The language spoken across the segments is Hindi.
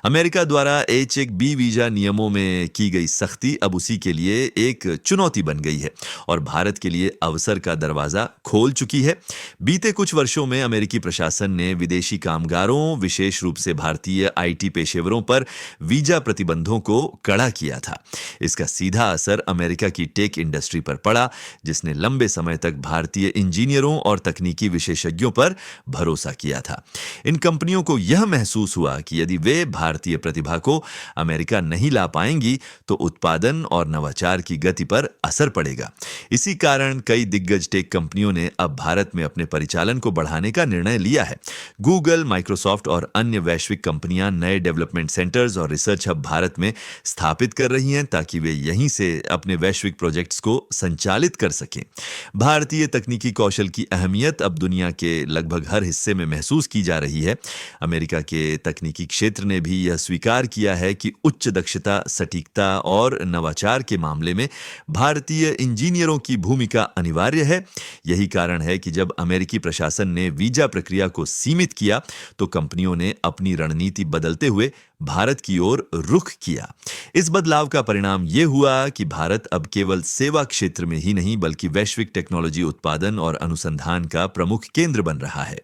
अमेरिका द्वारा H-1B वीजा नियमों में की गई सख्ती अब उसी के लिए एक चुनौती बन गई है और भारत के लिए अवसर का दरवाजा खोल चुकी है। बीते कुछ वर्षों में अमेरिकी प्रशासन ने विदेशी कामगारों, विशेष रूप से भारतीय आईटी पेशेवरों पर वीजा प्रतिबंधों को कड़ा किया था। इसका सीधा असर अमेरिका की टेक इंडस्ट्री पर पड़ा, जिसने लंबे समय तक भारतीय इंजीनियरों और तकनीकी विशेषज्ञों पर भरोसा किया था। इन कंपनियों को यह महसूस हुआ कि यदि वे भारतीय प्रतिभा को अमेरिका नहीं ला पाएंगी तो उत्पादन और नवाचार की गति पर असर पड़ेगा। इसी कारण कई दिग्गज टेक कंपनियों ने अब भारत में अपने परिचालन को बढ़ाने का निर्णय लिया है। गूगल, माइक्रोसॉफ्ट और अन्य वैश्विक कंपनियां नए डेवलपमेंट सेंटर्स और रिसर्च हब भारत में स्थापित कर रही हैं ताकि वे यहीं से अपने वैश्विक प्रोजेक्ट्स को संचालित कर सकें। भारतीय तकनीकी कौशल की अहमियत अब दुनिया के लगभग हर हिस्से में महसूस की जा रही है। अमेरिका के तकनीकी क्षेत्र ने भी यह स्वीकार किया है कि उच्च दक्षता, सटीकता और नवाचार के मामले में भारतीय इंजीनियरों की भूमिका अनिवार्य है। यही कारण है कि जब अमेरिकी प्रशासन ने वीजा प्रक्रिया को सीमित किया तो कंपनियों ने अपनी रणनीति बदलते हुए भारत की ओर रुख किया। इस बदलाव का परिणाम यह हुआ कि भारत अब केवल सेवा क्षेत्र में ही नहीं बल्कि वैश्विक टेक्नोलॉजी उत्पादन और अनुसंधान का प्रमुख केंद्र बन रहा है।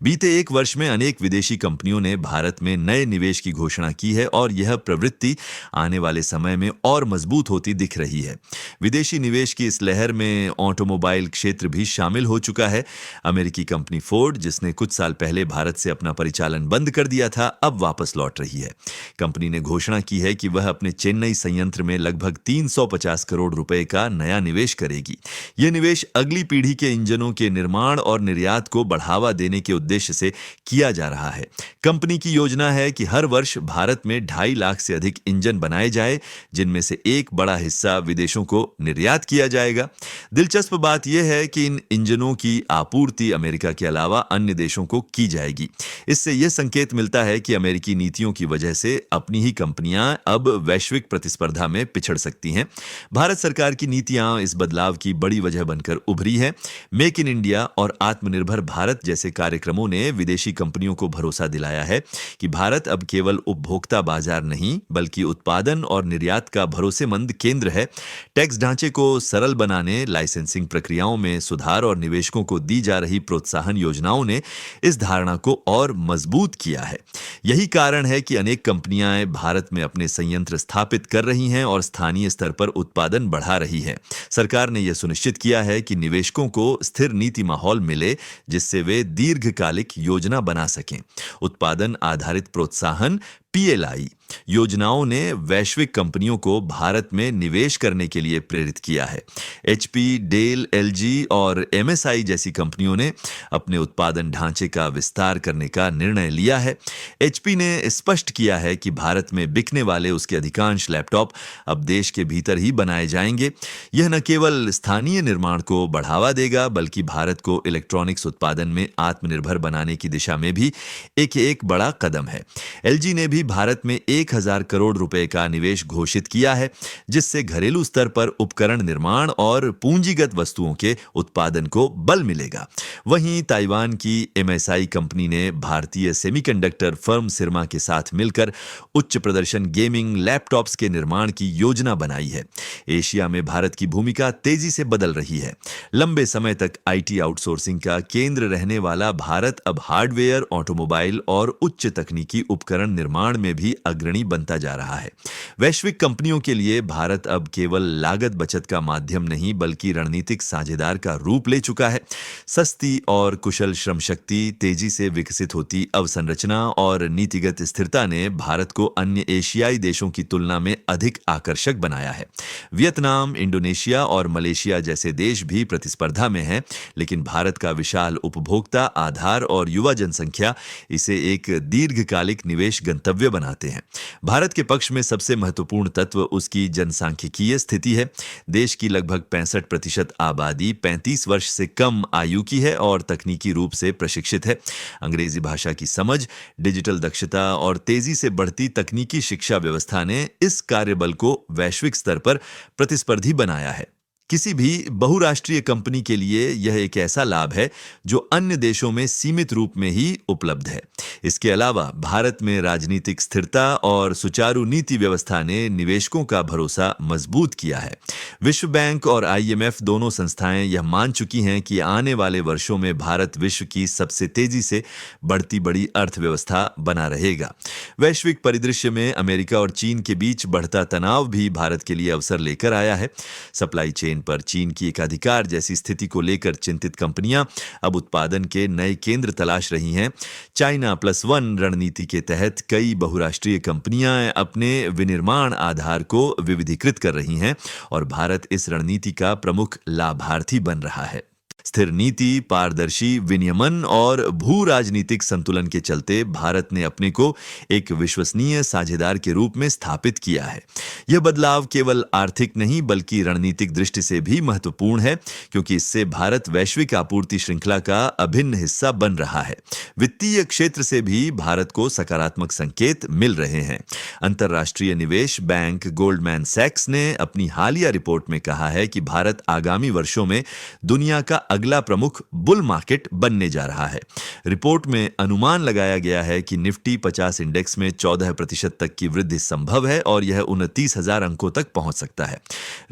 बीते एक वर्ष में अनेक विदेशी कंपनियों ने भारत में नए निवेश की घोषणा की है और यह प्रवृत्ति आने वाले समय में और मजबूत होती दिख रही है। विदेशी निवेश की इस लहर में ऑटोमोबाइल क्षेत्र भी शामिल हो चुका है। अमेरिकी कंपनी फोर्ड, जिसने कुछ साल पहले भारत से अपना परिचालन बंद कर दिया था, अब वापस लौट रही है। कंपनी ने घोषणा की है कि वह अपने चेन्नई संयंत्र में लगभग 350 करोड़ रुपए का नया निवेश करेगी। यह निवेश अगली पीढ़ी के इंजनों के निर्माण और निर्यात को बढ़ावा देने के उद्देश्य से किया जा रहा है। कंपनी की योजना है कि हर वर्ष भारत में 2.5 लाख से अधिक इंजन बनाए जाए, जिनमें से एक बड़ा हिस्सा विदेशों को निर्यात किया जाएगा। दिलचस्प बात यह है कि इन इंजनों की आपूर्ति अमेरिका के अलावा अन्य देशों को की जाएगी। इससे यह संकेत मिलता है कि अमेरिकी नीतियों की वजह से अपनी ही कंपनियां अब वैश्विक प्रतिस्पर्धा में पिछड़ सकती हैं। भारत सरकार की नीतियां इस बदलाव की बड़ी वजह बनकर उभरी हैं। मेक इन इंडिया और आत्मनिर्भर भारत जैसे कार्यक्रमों ने विदेशी कंपनियों को भरोसा दिलाया है कि भारत अब केवल उपभोक्ता बाजार नहीं बल्कि उत्पादन और निर्यात का भरोसेमंद केंद्र है। टैक्स ढांचे को सरल बनाने, लाइसेंसिंग प्रक्रियाओं में सुधार और निवेशकों को दी जा रही प्रोत्साहन योजनाओं ने इस धारणा को और मजबूत किया है। यही कारण है कि अनेक कंपनियां भारत में अपने संयंत्र स्थापित कर रही हैं और स्थानीय स्तर पर उत्पादन बढ़ा रही हैं। सरकार ने यह सुनिश्चित किया है कि निवेशकों को स्थिर नीति माहौल मिले जिससे वे दीर्घकालिक योजना बना सकें। उत्पादन आधारित प्रोत्साहन PLI योजनाओं ने वैश्विक कंपनियों को भारत में निवेश करने के लिए प्रेरित किया है। HP, डेल, LG और MSI जैसी कंपनियों ने अपने उत्पादन ढांचे का विस्तार करने का निर्णय लिया है। HP ने स्पष्ट किया है कि भारत में बिकने वाले उसके अधिकांश लैपटॉप अब देश के भीतर ही बनाए जाएंगे। यह न केवल स्थानीय निर्माण को बढ़ावा देगा बल्कि भारत को इलेक्ट्रॉनिक्स उत्पादन में आत्मनिर्भर बनाने की दिशा में भी एक बड़ा कदम है। LG ने भी भारत में 1000 करोड़ रुपए का निवेश घोषित किया है, जिससे घरेलू स्तर पर उपकरण निर्माण और पूंजीगत वस्तुओं के उत्पादन को बल मिलेगा। वहीं ताइवान की MSI कंपनी ने भारतीय सेमीकंडक्टर फर्म सिरमा के साथ मिलकर उच्च प्रदर्शन गेमिंग लैपटॉप्स के निर्माण की योजना बनाई है। एशिया में भारत की भूमिका तेजी से बदल रही है। लंबे समय तक IT आउटसोर्सिंग का केंद्र रहने वाला भारत अब हार्डवेयर, ऑटोमोबाइल और उच्च तकनीकी उपकरण निर्माण में भी अग्रणी बनता जा रहा है। वैश्विक कंपनियों के लिए भारत अब केवल लागत बचत का माध्यम नहीं बल्कि रणनीतिक साझेदार का रूप ले चुका है। सस्ती और कुशल श्रम शक्ति, तेजी से विकसित होती अवसंरचना और नीतिगत स्थिरता ने भारत को अन्य एशियाई देशों की तुलना में अधिक आकर्षक बनाया है। वियतनाम, इंडोनेशिया और मलेशिया जैसे देश भी प्रतिस्पर्धा में हैं, लेकिन भारत का विशाल उपभोक्ता आधार और युवा जनसंख्या इसे एक दीर्घकालिक निवेश गंतव्य बनाते हैं। भारत के पक्ष में सबसे महत्वपूर्ण तत्व उसकी जनसांख्यिकीय स्थिति है। देश की लगभग 65% आबादी 35 वर्ष से कम आयु की है और तकनीकी रूप से प्रशिक्षित है। अंग्रेजी भाषा की समझ, डिजिटल दक्षता और तेजी से बढ़ती तकनीकी शिक्षा व्यवस्था ने इस कार्यबल को वैश्विक स्तर पर प्रतिस्पर्धी बनाया है। किसी भी बहुराष्ट्रीय कंपनी के लिए यह एक ऐसा लाभ है जो अन्य देशों में सीमित रूप में ही उपलब्ध है। इसके अलावा भारत में राजनीतिक स्थिरता और सुचारू नीति व्यवस्था ने निवेशकों का भरोसा मजबूत किया है। विश्व बैंक और IMF दोनों संस्थाएं यह मान चुकी हैं कि आने वाले वर्षों में भारत विश्व की सबसे तेजी से बढ़ती बड़ी अर्थव्यवस्था बना रहेगा। वैश्विक परिदृश्य में अमेरिका और चीन के बीच बढ़ता तनाव भी भारत के लिए अवसर लेकर आया है। सप्लाई चेन पर चीन की एकाधिकार जैसी स्थिति को लेकर चिंतित कंपनियां अब उत्पादन के नए केंद्र तलाश रही हैं। चाइना +1 रणनीति के तहत कई बहुराष्ट्रीय कंपनियां अपने विनिर्माण आधार को विविधीकृत कर रही हैं और भारत इस रणनीति का प्रमुख लाभार्थी बन रहा है। स्थिर नीति, पारदर्शी विनियमन और भू राजनीतिक संतुलन के चलते भारत ने अपने को एक विश्वसनीय साझेदार के रूप में स्थापित किया है। यह बदलाव केवल आर्थिक नहीं बल्कि रणनीतिक दृष्टि से भी महत्वपूर्ण है, क्योंकि इससे भारत वैश्विक आपूर्ति श्रृंखला का अभिन्न हिस्सा बन रहा है। वित्तीय क्षेत्र से भी भारत को सकारात्मक संकेत मिल रहे हैं। अंतर्राष्ट्रीय निवेश बैंक गोल्डमैन सैक्स ने अपनी हालिया रिपोर्ट में कहा है कि भारत आगामी वर्षों में दुनिया का अगला प्रमुख बुल मार्केट बनने जा रहा है। रिपोर्ट में अनुमान लगाया गया है कि निफ्टी 50 इंडेक्स में 14% तक की वृद्धि संभव है और यह 29,000 अंकों तक पहुंच सकता है।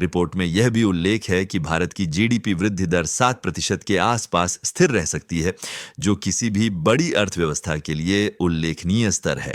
रिपोर्ट में यह भी उल्लेख है कि भारत की GDP वृद्धि दर 7% के आसपास स्थिर रह सकती है, जो किसी भी बड़ी अर्थव्यवस्था के लिए उल्लेखनीय स्तर है।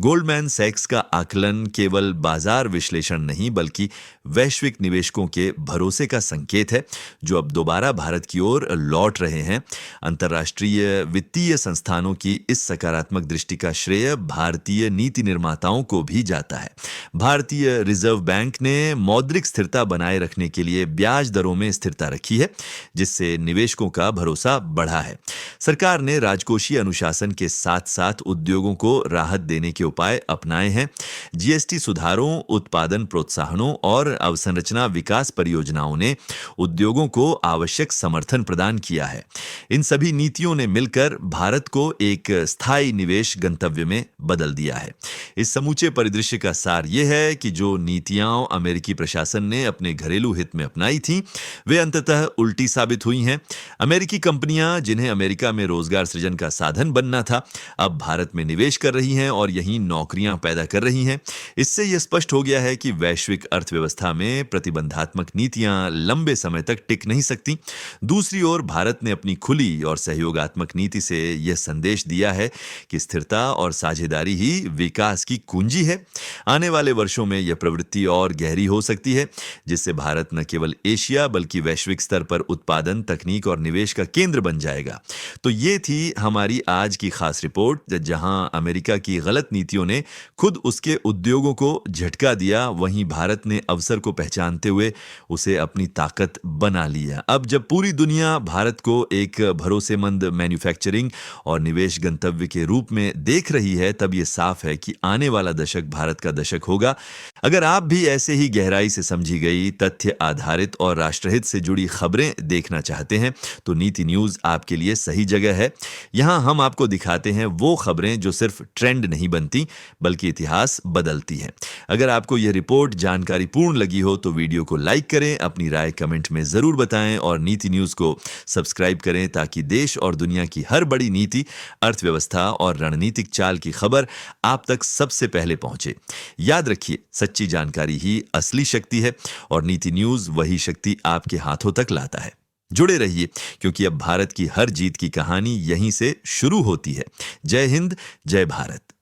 गोल्डमैन सैक्स का आकलन केवल बाजार विश्लेषण नहीं बल्कि वैश्विक निवेशकों के भरोसे का संकेत है, जो अब दोबारा भारत की ओर लौट रहे हैं। अंतर्राष्ट्रीय वित्तीय संस्थानों की इस सकारात्मक दृष्टि का श्रेय भारतीय नीति निर्माताओं को भी जाता है। भारतीय रिजर्व बैंक ने मौद्रिक स्थिरता बनाए रखने के लिए ब्याज दरों में स्थिरता रखी है, जिससे निवेशकों का भरोसा बढ़ा है। सरकार ने राजकोषीय अनुशासन के साथ साथ उद्योगों को राहत देने के उपाय अपनाए हैं। GST सुधारों, उत्पादन प्रोत्साहनों और अवसंरचना विकास परियोजनाओं ने उद्योगों को आवश्यक समर्थन प्रदान किया है। इन सभी नीतियों ने मिलकर भारत को एक स्थायी निवेश गंतव्य में बदल दिया है। इस समूचे परिदृश्य का सार यह है कि जो नीतियां अमेरिकी प्रशासन ने अपने घरेलू हित में अपनाई थीं, वे अंततः उल्टी साबित हुई हैं। अमेरिकी कंपनियां, जिन्हें अमेरिका में रोजगार सृजन का साधन बनना था, अब भारत में निवेश कर रही हैं और यहीं नौकरियां पैदा कर रही हैं। इससे यह स्पष्ट हो गया है कि वैश्विक अर्थव्यवस्था में प्रतिबंधात्मक नीतियां लंबे समय तक टिक नहीं सकती। दूसरी ओर भारत ने अपनी खुली और सहयोगात्मक नीति से यह संदेश दिया है कि स्थिरता और साझेदारी ही विकास की कुंजी है। आने वाले वर्षों में यह प्रवृत्ति और गहरी हो सकती है, जिससे भारत न केवल एशिया बल्कि वैश्विक स्तर पर उत्पादन, तकनीक और निवेश का केंद्र बन जाएगा। तो ये थी हमारी आज की खास रिपोर्ट, जहां अमेरिका की गलत नीतियों ने खुद उसके उद्योगों को झटका दिया, वहीं भारत ने अवसर को पहचानते हुए उसे अपनी ताकत बना लिया। अब जब पूरी दुनिया भारत को एक भरोसेमंद मैन्युफैक्चरिंग और निवेश गंतव्य के रूप में देख रही है, तब यह साफ है कि आने वाला दशक भारत का दशक होगा। अगर आप भी ऐसे ही गहराई से समझी गई, तथ्य आधारित और राष्ट्रहित से जुड़ी खबरें देखना चाहते हैं, तो नीति न्यूज आपके लिए सही जगह है। यहां हम आपको दिखाते हैं वो खबरें जो सिर्फ ट्रेंड नहीं बनती बल्कि इतिहास बदलती हैं। अगर आपको यह रिपोर्ट जानकारीपूर्ण लगी हो तो वीडियो को लाइक करें, अपनी राय कमेंट में जरूर बताएं और नीति न्यूज को सब्सक्राइब करें, ताकि देश और दुनिया की हर बड़ी नीति, अर्थव्यवस्था और रणनीतिक चाल की खबर आप तक सबसे पहले पहुंचे। याद रखिए, सच्ची जानकारी ही असली शक्ति है और नीति न्यूज वही शक्ति आपके हाथों तक लाता है। जुड़े रहिए, क्योंकि अब भारत की हर जीत की कहानी यहीं से शुरू होती है। जय हिंद, जय भारत।